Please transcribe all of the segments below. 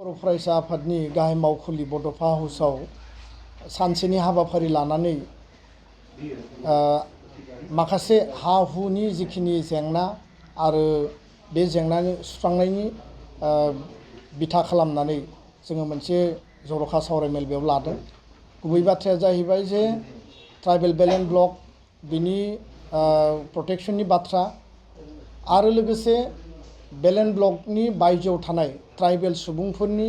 बर' फरायसा आफादनि गाहाय मावखुलि बड'फा हाउसआव सानसेनि हाबाफारि लानानै माखासे हा हुनि जिखिनि जेंना आरो बे जेंनानि सुस्रांनायनि बिथा खालामनानै जोङो मोनसे जर'खा सावरायमेल बेयाव लादों। गुबै बाथ्राया जाहैबाय जे ट्राइबेल बेलेन्स ब्लक बिनि प्रटेक्शननि बाथ्रा आरो लोगोसे बेलेन्स ब्लकनि बायजोआव थानाय ट्राइबेल सुबुंफोरनि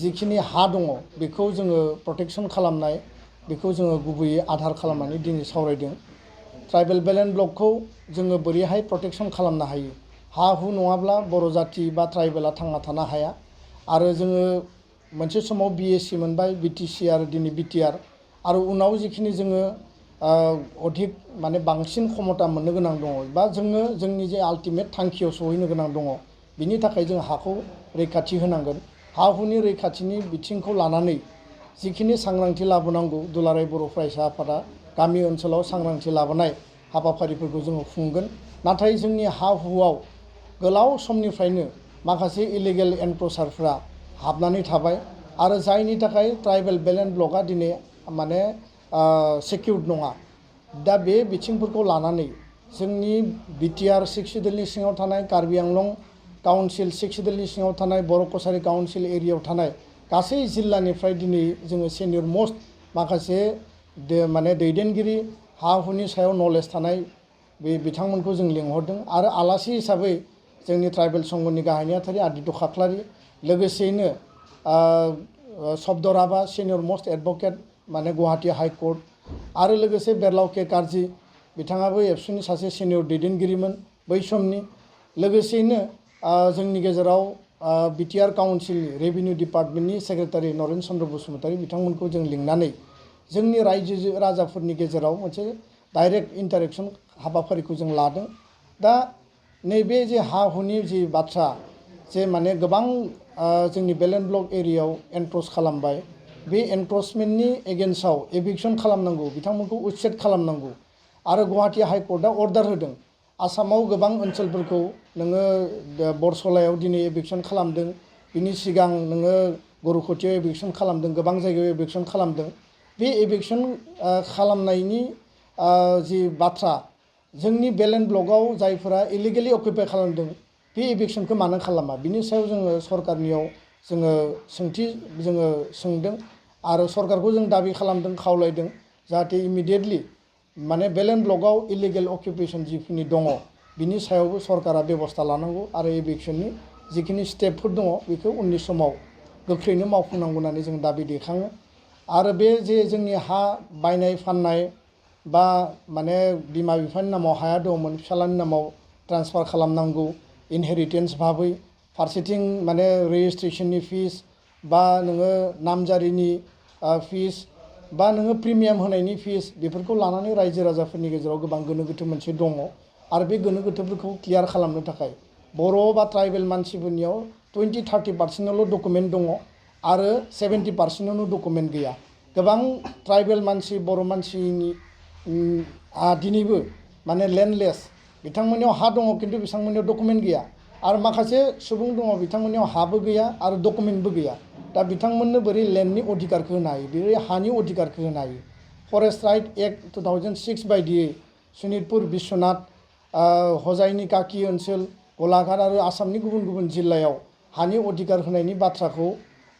जिखिनि हा दङ बेखौ जोङो प्रटेक्शन खालामनाय बेखौ जोङो गुबैयै आधार खालामनानै दिनै सावरायदों। ट्राइबेल बेलेन्स ब्लकखौ जोङो बोरैहाय प्रटेक्शन खालामनो हायो। हा हु नङाब्ला बर' जाथि बा ट्राइबेला थांना थानो हाया आरो जोङो मोनसे समाव BSc मोनबाय BTC आरो दिनै BTR आरो उनाव जिखिनि जोङो अधिक माने बांसिन क्षमता मोननो गोनां दङ बा जोङो जोंनि जे आल्टिमेट थांखियाव सहैनो गोनां दङ बिनि थाखाय जों हाखौ रैखाथि होनांगोन। हा हुनि रैखाथिनि बिथिंखौ लानानै जिखिनि सांग्रांथि लाबोनांगौ दुलाराय बर' फरायसा आफादा गामि ओनसोलाव सांग्रांथि लाबोनाय हाबाफारिफोरखौ जोङो खुंगोन। नाथाय जोंनि हा हुआव गोलाव समनिफ्रायनो माखासे इलिगेल एनक्रचारफ्रा हाबनानै थाबाय आरो जायनि थाखाय ट्राइबेल बेलेन्स ब्लकआ दिनै माने सेकिउर्ड नङा। दा बे बिथिंफोरखौ लानानै जोंनि BTR 6 सिडुलनि सिङाव थानाय कार्बि आंलं काउन्सिल 6 सिडुलनि सिङाव थानाय बर' कसारि काउन्सिल एरियायाव थानाय गासै जिल्लानिफ्राय दिनै जोङो सिनियर मोस्ट माखासे माने दैदेनगिरि हा हुनि सायाव नलेज थानाय बे बिथांमोनखौ जों लिंहरदों आरो आलासि हिसाबै जोंनि ट्राइबेल संघनि गाहाय नेहाथारि आदित्य खाख्लारि लोगोसेयैनो सब्दराबा सिनियर मोस्ट एडभकेट माने गुवाहाटी हाइ कर्ट आरो लोगोसे बेरलाव के कार्जी बिथाङाबो एबसुनि सासे सिनियर दैदेनगिरिमोन बै समनि। लोगोसेयैनो जोंनि गेजेराव BTR काउन्सिलनि रेभिनिउ डिपार्टमेन्टनि सेक्रेटारि नरेन चन्द्र बसुमतारी बिथांमोनखौ जों लिंनानै जोंनि रायजो राजाफोरनि गेजेराव मोनसे डाइरेक्ट इन्टारेक्शन हाबाफारिखौ जों लादों। दा नैबे जे हा हुनि जि बाथ्रा जे माने गोबां जोंनि बेलेन्स ब्लक एरियायाव एनक्रच खालामबाय बे एनक्रचमेन्टनि एगेन्स्टआव एभिक्सन खालामनांगौ बिथांमोनखौ उच्चेद खालामनांगौ आरो गुवाहाटी हाइ कर्टआ अर्डार होदों। आसामाव गोबां ओनसोलफोरखौ नोङो बरसलायाव दिनै एभिक्सन खालामदों बिनि सिगां नोङो गरुखथियाव एभिक्सन खालामदों गोबां जायगायाव एभिक्सन खालामदों। बे एभिक्सन खालामनायनि जि बाथ्रा जोंनि बेलेन्स ब्लकआव जायफोरा इलिगेलि अकुपाय खालामदों बे एभिक्सनखौ मानो खालामा बिनि सायाव जोङो सरकारनियाव जोङो सोंथि जोङो सोंदों आरो सरकारखौ जों दाबि खालामदों खावलायदों जाहाथे इमिडियेटलि माने बेलेन्स ब्लकआव इलिगेल अकुपेशन जिखिनि दङ बिनि सायावबो सरकारा बेबस्था लानांगौ आरो एभिक्सननि जिखिनि स्टेपफोर दङ बेखौ उननि समाव गोख्रैनो मावफुंनांगौ होननानै जों दाबि दैखाङो। आरो बे जे जोंनि हा बायनाय फाननाय बा माने बिमा बिफानि नामाव हाया दङमोन फिसालानि नामाव ट्रान्सफार खालामनांगौ इनहेरिटेन्स भाबै फारसेथिं माने रेजिस्ट्रेशननि फिस बा नोङो नामजारिनि फिस बा नोङो प्रिमियाम होनायनि फिस बेफोरखौ लानानै रायजो राजाफोरनि गेजेराव गोबां गोनो गोथो मोनसे दङ आरो बे गोनो गोथोफोरखौ क्लियार खालामनो थाखाय बर' बा ट्राइबेल मानसिफोरनियाव 20-30% डकुमेन्ट दङ आरो 70% डकुमेन्ट गैया। गोबां ट्राइबेल मानसि बर' मानसिनि दिनैबो माने लेन्डलेस बिथांमोननियाव हा दङ खिन्थु बिथांमोननियाव डकुमेन्ट गैया आरो माखासे सुबुं दङ बिथांमोननियाव हाबो गैया आरो डकुमेन्टबो गैया। दा बिथांमोननो बोरै लेन्डनि अधिकारखौ होनो हायो बोरै हानि अधिकारखौ होनो हायो। फरेस्ट राइट एक्ट 2006 बायदियै सनितपुर बिश्वनाथ हजाइनि काकि ओनसोल गलाघाट आरो आसामनि गुबुन गुबुन जिल्लायाव हानि अधिकार होनायनि बाथ्राखौ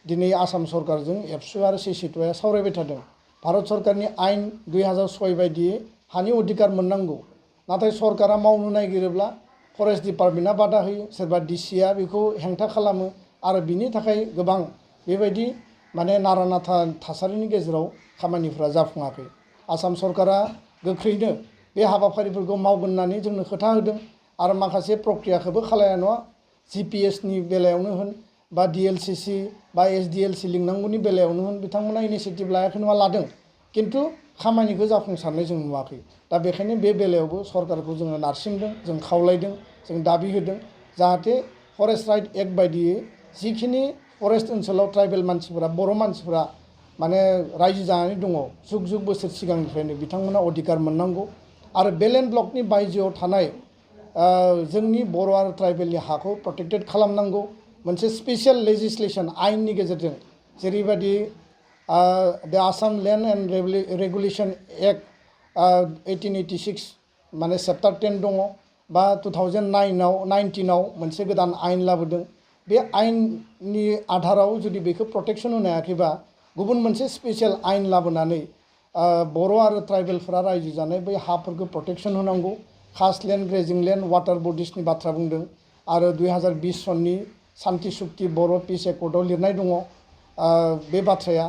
दिनै आसाम सरकारजों एबसु आरो CC2आ सावरायबाय थादों। भारत सरकारनि आयेन 2006 बायदियै हानि अधिकार मोननांगौ नाथाय सरकारा मावनो नागिरोब्ला फरेस्ट डिपार्टमेन्टआ बादा होयो सोरबा DCआ बेखौ हेंथा खालामो आरो बिनि थाखाय गोबां बेबायदि माने नारा नाथा थासारिनि गेजेराव खामानिफ्रा जाफुङाखै। आसाम सरकारा गोख्रैनो बे हाबाफारिफोरखौ मावगोन होननानै जोंनो खोथा होदों आरो माखासे प्रक्रियाखौबो खालाया नङा GPSनि बेलायावनो होन बा DLCC बा SDLC लिंनांगौनि बेलायावनो होन बिथांमोना इनिसियेटिभ लायाखै नङा लादों खिन्थु खामानिखौ जाफुंसारनाय जों नुवाखै। दा बेखायनो बे बेलायावबो सरकारखौ जोङो नारसिनदों जों खावलायदों जों दाबि होदों जाहाथे फरेस्ट राइट एक्ट बायदियै जिखिनि फरेस्ट ओनसोलाव ट्राइबेल मानसिफोरा बर' मानसिफोरा माने रायजो जानानै दङ जुग जुग बोसोर सिगांनिफ्रायनो बिथांमोना अधिकार मोननांगौ आरो बेलेन्स ब्लकनि बायजोआव थानाय जोंनि बर' आरो ट्राइबेलनि हाखौ प्रटेक्टेड खालामनांगौ मोनसे स्पेसियेल लेजिस्लेशन आयेननि गेजेरजों जेरैबायदि द Assam land and regulation act 1886 माने चैप्टार 10 दङ बा 2019आव मोनसे गोदान आयेन लाबोदों बे आयेननि आधाराव जुदि बेखौ प्रटेक्शन होनो हायाखैबा गुबुन मोनसे स्पेसियेल आयेन लाबोनानै बर' आरो ट्राइबेलफोरा रायजो जानाय बै हाफोरखौ प्रटेक्शन होनांगौ कास्ट लेन्ड ग्रेजिं लेन्ड वाटार बडिसनि बाथ्रा बुंदों आरो 2020 सननि शान्ति सुक्ति बर' पिस एकर्डआव लिरनाय दङ बे बाथ्राया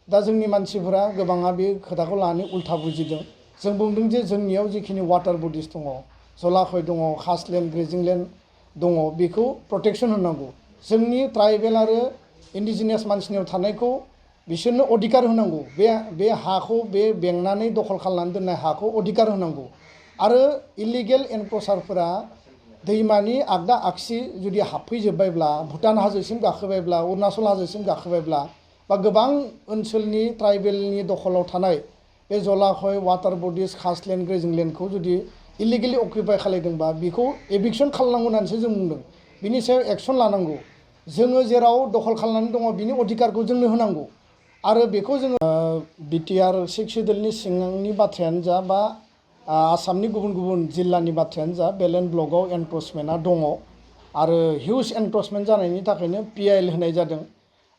दा जोंनि मानसिफोरा गोबाङा बे खोथाखौ लानानै उल्था बुजिदों जों बुंदों जे जोंनियाव जिखिनि वाटार बडिस दङ जर'ख दङ कास्ट लेन्ड ग्रेजिं लेन्ड दङ बेखौ प्रटेक्शन होनांगौ जोंनि ट्राइबेल आरो इन्डिजिनियास मानसिनियाव थानायखौ बिसोरनो अधिकार होनांगौ बे हाखौ बे बेंनानै दखल खालामनानै दोननाय हाखौ अधिकार होनांगौ आरो इलिगेल एनक्रचारफोरा दैमानि आगदा आगसि जुदि हाबफैजोब्बायब्ला भुटान हाजोसिम गाखोबायब्ला अरुणाचल हाजोसिम गाखोबायब्ला बा गोबां ओनसोलनि ट्राइबेलनि दखलाव थानाय बे जर'ख वाटार बडिस कास्ट लेन्ड ग्रेजिं लेन्डखौ जुदि इलिगेलि अकुपाय खालामदोंबा बेखौ एभिक्सन खालामनांगौ होननानैसो जों बुंदों बिनि सायाव एक्सन लानांगौ जोङो जेराव दखल खालामनानै दङ बिनि अधिकारखौ जोंनो होनांगौ आरो बेखौ जोङो बिटिआर 6 सिडुलनि सिङांनि बाथ्रायानो जा बा आसामनि गुबुन गुबुन जिल्लानि बाथ्रायानो जा बेलेन्ड ब्लकआव एनक्रचमेन्टआ दङ आरो हिउज एनक्रचमेन्ट जानायनि थाखायनो पिआइएल होनाय जादों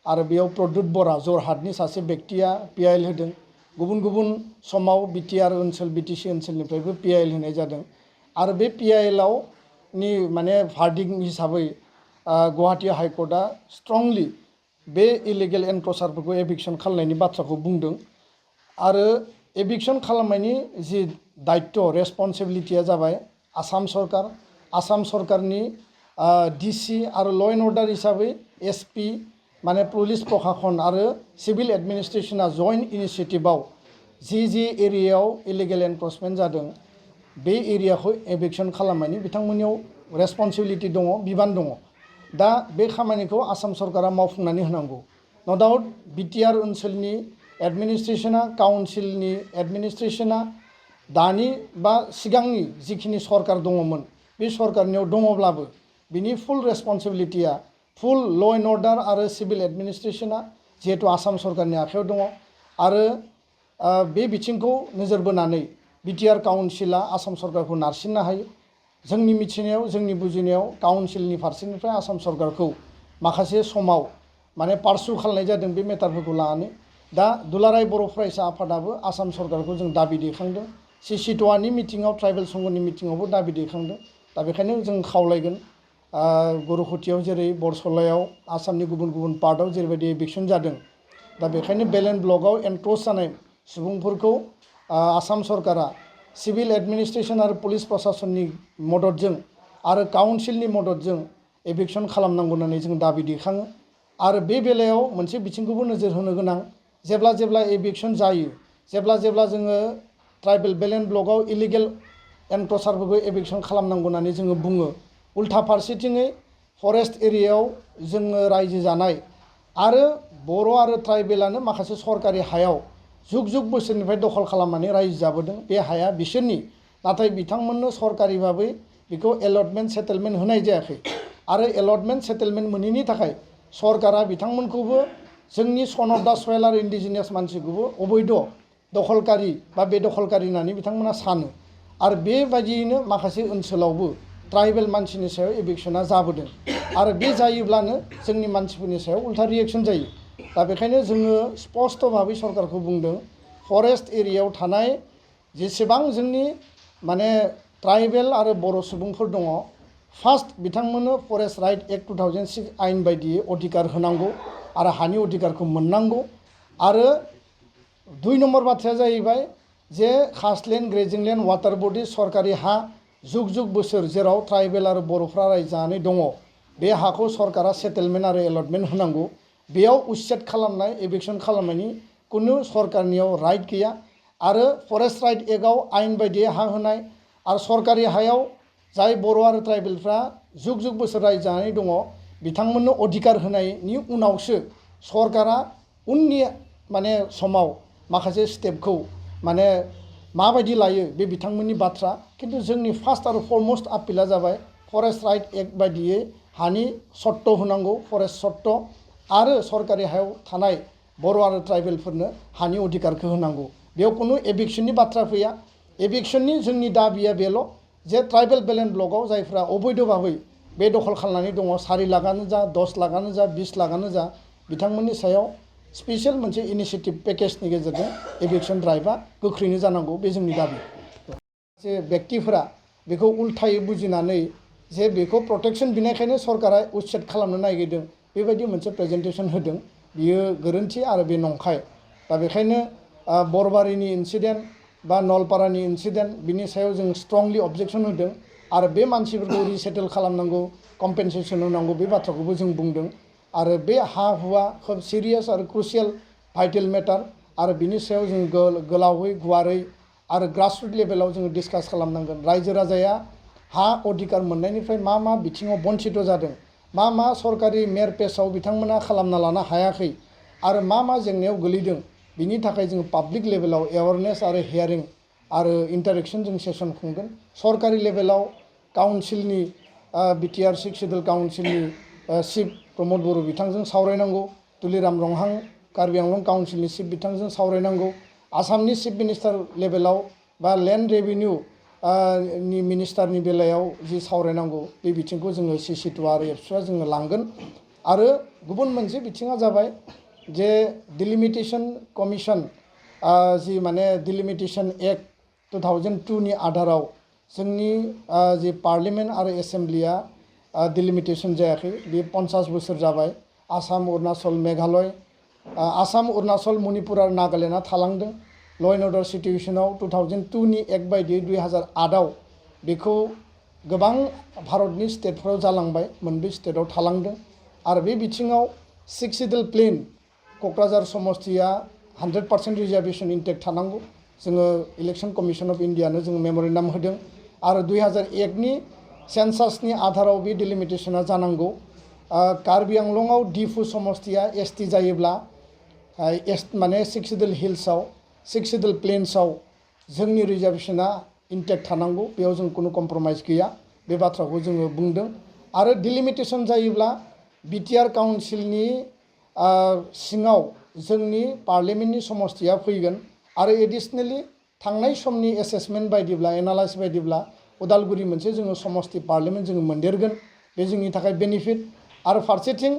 आरो बेयाव प्रद्युत बरा जरहाटनि सासे बेक्तिया पिआइएल होदों गुबुन गुबुन समाव बिटिआर ओनसोल बिटिसि ओनसोलनिफ्रायबो पिआइएल होनाय जादों आरो बे पिआइएलआव नि माने भार्डिक्ट हिसाबै गुवाहाटी हाइकर्टआ स्ट्रंलि बे इलिगेल एनक्रचारफोरखौ एभिक्सन खालामनायनि बाथ्राखौ बुंदों आरो एभिक्सन खालामनायनि जि दायित्व रेसपन्सिबिलिटिया जाबाय आसाम सरकारनि डिसि आरो ल' एन्ड अर्डार हिसाबै एसपि माने पुलिस प्रशासन आरो सिभिल एडमिनिस्ट्रेशना जइन्ट इनिशिएटिभआव जि एरियायाव इलिगेल एनक्रचमेन्ट जादों बे एरियाखौ एभिक्सन खालामनायनि बिथांमोननियाव रेसपन्सिबिलिटि दङ बिबान दङ दा बे खामानिखौ आसाम सरकारा मावफुंनानै होनांगौ न' डाउट बिटिआर ओनसोलनि एडमिनिस्ट्रेशना काउन्सिलनि एडमिनिस्ट्रेशना दानि बा सिगांनि जिखिनि सरकार दङमोन बे सरकारनियाव दङब्लाबो बिनि फुल रेसपन्सिबिलिटिया फुल ल' एन्ड अर्डार आरो सिभिल एडमिनिस्ट्रेशना जिहेतु आसाम सरकारनि आखायाव दङ आरो बे बिथिंखौ नोजोर बोनानै बिटिआर काउन्सिला आसाम सरकारखौ नारसिननो हायो जोंनि मिथिनायाव जोंनि बुजिनायाव काउन्सिलनि फारसेनिफ्राय आसाम सरकारखौ माखासे समाव माने पारसु खालामनाय जादों बे मेटारफोरखौ लानानै दा दुलाराय बर' फरायसा आफादाबो आसाम सरकारखौ जों दाबि दैखांदों सिसिट'आनि मिटिङाव ट्राइबेल संघनि मिटिङावबो दाबि दैखांदों दा बेखायनो जों खावलायगोन गर'खथियाव जेरै बरसलायाव आसामनि गुबुन गुबुन पार्टआव जेरैबायदि एभिक्सन जादों दा बेखायनो बेलेन्ड ब्लकआव एनक्रच जानाय सुबुंफोरखौ आसाम सरकारा सिभिल एडमिनिस्ट्रेशन आरो पुलिस प्रशासननि मददजों आरो काउन्सिलनि मददजों एभिक्सन खालामनांगौ होननानै जों दाबि दैखाङो आरो बे बेलायाव मोनसे बिथिंखौबो नोजोर होनो गोनां जेब्ला एभिक्सन जायो जेब्ला जोङो ट्राइबेल बेलेन्ड ब्लकआव इलिगेल एनक्रचारफोरखौ एभिक्सन खालामनांगौ होननानै जोङो बुङो उल्था फारसेथिङै फरेस्ट एरियायाव जोङो रायजो जानाय आरो बर' आरो ट्राइबेलानो माखासे सरकारि हायाव जुग बोसोरनिफ्राय दखल खालामनानै रायजो जाबोदों बे हाया बिसोरनि नाथाय बिथांमोननो सरकारि भाबै बेखौ एलटमेन्ट सेटेलमेन्ट होनाय जायाखै आरो एलटमेन्ट सेटेलमेन्ट मोनैनि थाखाय सरकारा बिथांमोनखौबो जोंनि सन अफ दा सयेल आरो इन्डिजिनियास मानसिखौबो अबैध दखलकारि बा बेदखलकारि होननानै बिथांमोना सानो आरो बेबायदियैनो माखासे ओनसोलावबो ट्राइबेल मानसिनि सायाव एभिक्सना जाबोदों आरो बे जायोब्लानो जोंनि मानसिफोरनि सायाव उल्था रिएक्सन जायो दा बेखायनो जोङो स्पष्ट भाबै सरकारखौ बुंदों फरेस्ट एरियायाव थानाय जेसेबां जोंनि माने ट्राइबेल आरो बर' सुबुंफोर दङ फार्स्ट बिथांमोननो फरेस्ट राइट एक्ट 2006 आयेन बायदियै अधिकार होनांगौ आरो हानि अधिकारखौ मोननांगौ आरो 2 नम्बर बाथ्राया जाहैबाय जे कास्टलेन्ड ग्रेजिंलेन्ड वाटार बडी सरकारि हा जुग बोसोर जेराव ट्राइबेल आरो बर'फ्रा रायजो जानानै दङ बे हाखौ सरकारा सेटेलमेन्ट आरो एलटमेन्ट होनांगौ बेयाव उच्चेद खालामनाय एभिक्सन खालामनायनि कुनु सरकारनियाव राइट गैया आरो फरेस्ट राइट एक्टआव आयेन बायदियै हा होनाय आरो सरकारि हायाव जाय बर' आरो ट्राइबेलफ्रा जुग बोसोर रायजो जानानै दङ बिथांमोननो अधिकार होनायनि उनावसो सरकारा उननि माने समाव माखासे स्टेपखौ माने माबायदि लायो बे बिथांमोननि बाथ्रा किन्तु जोंनि फार्स्ट आरो फरमस्ट आपिला जाबाय फरेस्ट राइट एक्ट बायदियै हानि सट्ट होनांगौ फरेस्ट सट्ट आरो सरकारि हायाव थानाय बर' आरो ट्राइबेलफोरनो हानि अधिकारखौ होनांगौ बेयाव खुनु एभिक्शननि बाथ्रा फैया एभिक्शननि जोंनि दाबिया बेल' जे ट्राइबेल बेलेन्स ब्लकआव जायफ्रा अबैध भाबै बे दखल खालामनानै दङ 4 लाखआनो जा 10 लाखआनो जा 20 लाखआनो जा बिथांमोननि सायाव स्पेशल मोनसे इनिशिएटिभ पेकेजनि गेजेरजों एभिक्शन ड्राइभआ गोख्रैनो जानांगौ बे जोंनि दाबि जे व्यक्तिफोरा बेखौ उल्थायै बुजिनानै जे बेखौ प्रटेक्शन बिनायखायनो सरकारा उच्चेद खालामनो नागिरदों बेबायदि मोनसे प्रेजेन्टेसन होदों बियो गोरोन्थि आरो बे नंखाय दा बेखायनो बरबारिनि इन्सिडेन्ट बा नलपारानि इन्सिडेन्ट बिनि सायाव जों स्ट्रंलि अबजेक्शन होदों आरो बे मानसिफोरखौ रिसेटल खालामनांगौ कम्पेनसेसन होनांगौ बे बाथ्राखौबो जों बुंदों आरो बे हा हुआ खोब सिरियास आरो क्रुसियेल भाइटेल मेटार आरो बिनि सायाव जों गोलावै गुवारै आरो ग्रासरुट लेभेलाव जोङो डिसकास खालामनांगोन रायजो राजाया हा अधिकार मोननायनिफ्राय मा बिथिङाव बन्चित जादों मा सरकारि मेयर पेजआव बिथांमोना खालामना लानो हायाखै आरो मा जेंनायाव गोलैदों बिनि थाखाय जोङो पाब्लिक लेभेलाव एवारनेस आरो हियारिं आरो इन्टारेक्शन जों सेसन खुंगोन सरकारि लेभेलाव काउन्सिलनि बिटिआर 6 सिडुल काउन्सिलनि चिफ प्रमद बर' बिथांजों सावरायनांगौ तुलिराम रंहां कार्बि आंलं काउन्सिलनि चिफ बिथांजों सावरायनांगौ आसामनि चिफ मिनिस्टार लेभेलाव बा लेन्ड रेभिनिउ नि मिनिस्टारनि बेलायाव जि सावरायनांगौ बे बिथिंखौ जोङो CC2 आरो एबसुआ जोङो लांगोन आरो गुबुन मोनसे बिथिङा जाबाय जे डिलिमिटेशन कमिसन जि माने डिलिमिटेशन एक्ट 2002 नि आधाराव जोंनि जि पार्लियामेन्ट आरो एसेम्ब्लिया डिलिमिटेशन जायाखै बे 50 बोसोर जाबाय आसाम अरुणाचल मेघालय आसाम अरुणाचल मणिपुर आरो नागालेण्डआ थालांदों ल' एन्ड अर्डार सिटुएशनाव 2002 नि एक्ट बायदियै 2008 आव बेखौ गोबां भारतनि स्टेटफोराव जालांबाय मोनब्रै स्टेटआव थालांदों आरो बे बिथिङाव 6 schedule plan Kokrajhar समस्तिया 100% reservation intact थानांगौ जोङो इलेक्शन कमिशन अफ इन्डियानो जोङो मेम'रेन्डाम होदों आरो 2001 नि सेन्सासनि आधाराव बे डिलिमिटेशना जानांगौ कार्बि आंलंआव डिफु समस्तिया ST जायोब्ला माने 6 सिडुल हिल्सआव 6 सिडुल प्लेन्सआव जोंनि रिजार्भेशना इन्टेक्ट थानांगौ बेयाव जों कुनु कम्प्रमाइज गैया बे बाथ्राखौ जोङो बुंदों आरो डिलिमिटेशन जायोब्ला बिटिआर काउन्सिलनि सिङाव जोंनि पार्लियामेन्टनि समस्तिया फैगोन आरो एडिशनेलि थांनाय समनि एसेसमेन्ट बायदिब्ला एनालाइज बायदिब्ला उदालगुरि मोनसे जोङो समस्ति पार्लियामेन्ट जोङो मोनदेरगोन बे जोंनि थाखाय बेनिफिट आरो फारसेथिं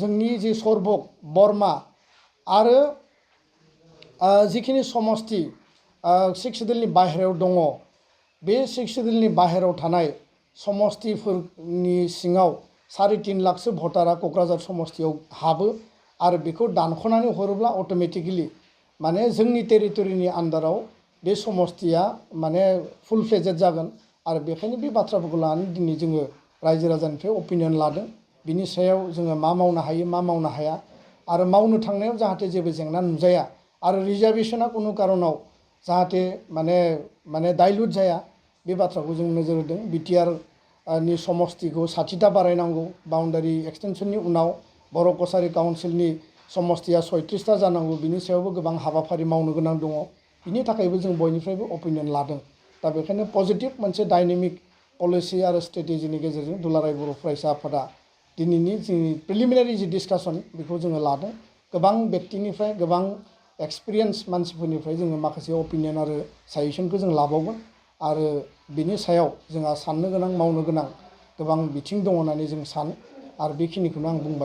जोंनि जि सरभोग बर्मा आरो जिखिनि समस्ति 6 सिडुलनि बाहेरायाव दङ बे 6 सिडुलनि बाहेरायाव थानाय समस्तिफोरनि सिङाव 3.5 लाखसो भटारा क'क्राझार समस्तियाव हाबो आरो बेखौ दानख'नानै हरोब्ला अट'मेटिकेलि माने जोंनि टेरिटरिनि आन्दाराव बे समस्तिया माने फुल फ्लेजेड जागोन आरो बेखायनो बे बाथ्राफोरखौ लानानै दिनै जोङो रायजो राजानिफ्राय अपिनियन लादों बिनि सायाव जोङो मा मावनो हायो मा मावनो हाया आरो मावनो थांनायाव जाहाथे जेबो जेंना नुजाया आरो रिजार्भेशना कुनु कारनाव जाहाथे माने डाइल्युट जाया बे बाथ्राखौ जों नोजोर होदों बिटिआर नि समस्तिखौ 60टा बारायनांगौ बाउन्डारि एक्सटेनसननि उनाव बर' कसारि काउन्सिलनि समस्तिया 36टा जानांगौ बिनि सायावबो गोबां हाबाफारि मावनो गोनां दङ बिनि थाखायबो जों बयनिफ्रायबो अपिनियन लादों दा बेखायनो पजिटिभ मोनसे डायनेमिक पलिसि आरो स्ट्रेटेजिनि गेजेरजों दुलाराय बर' फरायसा आफादा दिनैनि जोंनि प्रिलिमिनारि जि डिसकासन बेखौ जोङो लादों गोबां व्यक्तिनिफ्राय गोबां एक्सपिरियेन्स मानसिफोरनिफ्राय जोङो माखासे अपिनियन आरो साजेसनखौ जों लाबावगोन आरो बिनि सायाव जोंहा साननो गोनां मावनो गोनां गोबां बिथिं दङ होननानै जों सानो आरो बेखिनिखौनो आं बुंबाय